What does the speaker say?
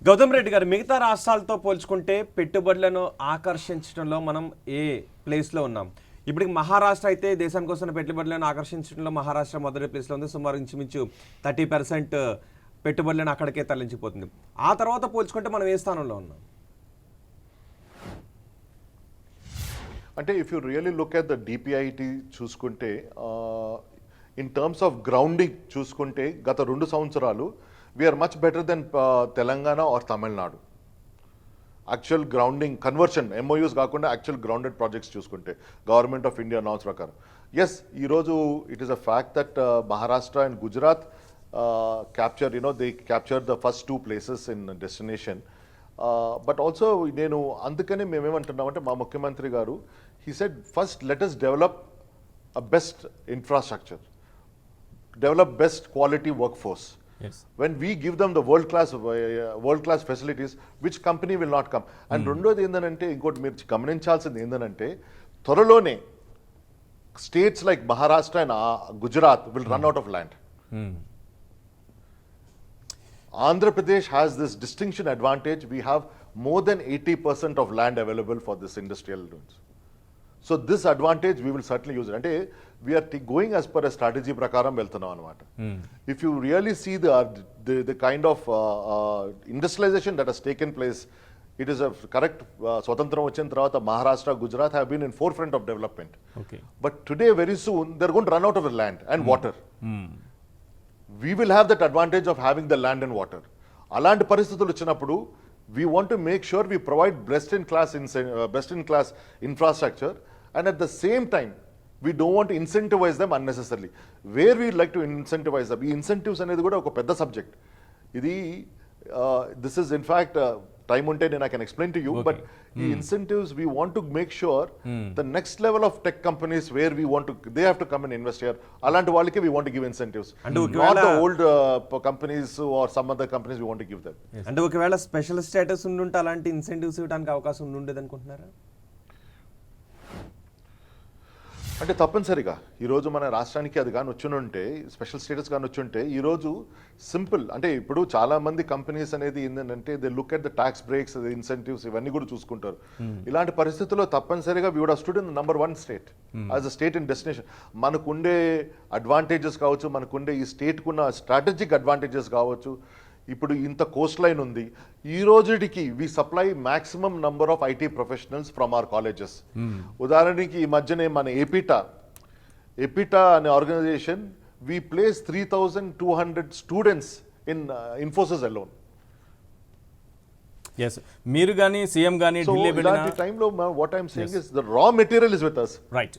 గౌతమ్ రెడ్డి గారు, మిగతా రాష్ట్రాలతో పోల్చుకుంటే పెట్టుబడులను ఆకర్షించడంలో మనం ఏ ప్లేస్లో ఉన్నాం? ఇప్పటికి మహారాష్ట్ర అయితే దేశానికి వస్తున్న పెట్టుబడులను ఆకర్షించడంలో మహారాష్ట్ర మొదటి ప్లేస్లో ఉంది. సుమారు ఇంచుమించు 30% పెట్టుబడులను అక్కడికే తరలించిపోతుంది. ఆ తర్వాత పోల్చుకుంటే మనం ఏ స్థానంలో ఉన్నాం? అంటే if you really look at the DPIIT చూసుకుంటే ఇన్ టర్మ్స్ ఆఫ్ గ్రౌండింగ్ చూసుకుంటే గత 2 సంవత్సరాలు we are much better then Telangana are Tamil Nadu. Actual grounding conversion MoUs కాకుండా యాక్చువల్ గ్రౌండెడ్ ప్రాజెక్ట్స్ చూసుకుంటే గవర్నమెంట్ ఆఫ్ ఇండియా నామ్స్ ప్రకారం. ఎస్, ఈరోజు it is a fact that Maharashtra and Gujarat capture they capture the first 2 places in destination. But also నేను అందుకని మేమేమంటున్నామంటే మా ముఖ్యమంత్రి గారు he said first let us develop a best infrastructure, develop best quality work force. Yes. When we give them the world class facilities, which company will not come? And రెండోది ఏంటంటే ఇంకోటి మీరు గమనించాల్సింది ఏంటంటే త్వరలోనే states like Maharashtra and Gujarat will run out of land. Andhra Pradesh has this distinction advantage. We have more than 80% of land available for this industrial loans. So this advantage we will certainly use it. Ante we are going as per a strategy prakaram veltunam anamata. If you really see the kind of industrialization that has taken place, it is a correct swatantram vachin tarvata Maharashtra, Gujarat have been in forefront of development. Okay. But today very soon they are going to run out of the land and water. We will have that advantage of having the land and water. అలాంటి పరిస్థితులు వచ్చినప్పుడు we want to make sure we provide best in class infrastructure, and at the same time we don't want to incentivize them unnecessarily. Where we like to incentivize them, ఈ incentives అనేది కూడా ఒక పెద్ద subject ఇది. This is in fact time unte I can explain to you. Okay. But the incentives we want to make sure the next level of tech companies where we want to, they have to come and invest here, alanti valliki we want to give incentives, and not the old companies or some other companies we want to give them. Yes. And ఒకవేళ special status ఉండుంటే అలాంటి incentives ఇవ్వడానికి అవకాశం ఉండేది అనుకుంటున్నారా? అంటే తప్పనిసరిగా ఈరోజు మన రాష్ట్రానికి అది కానీ వచ్చుంటే, స్పెషల్ స్టేటస్ కానీ వచ్చుంటే ఈరోజు సింపుల్ అంటే ఇప్పుడు చాలా మంది కంపెనీస్ అనేది ఏంటంటే they look at the tax breaks, incentives ఇవన్నీ కూడా చూసుకుంటారు. ఇలాంటి పరిస్థితుల్లో తప్పనిసరిగా we would have stood in number 1 state as a state in destination. మనకుండే అడ్వాంటేజెస్ కావచ్చు, మనకుండే ఈ స్టేట్కున్న స్ట్రాటజిక్ అడ్వాంటేజెస్ కావచ్చు. ఇప్పుడు ఇంత కోస్ట్ లైన్ ఉంది, ఈ రోజుకి we supply maximum number of IT professionals from our colleges. ఉదాహరణకి ఈ మధ్యనే మన ఎపిటా అనే organisation we place 3,200 students in Infosys alone. yes, మీరు గాని సీఎం గాని ఢిల్లీ వెళ్ళిన టైంలో what I'm saying is the raw material is with us. right.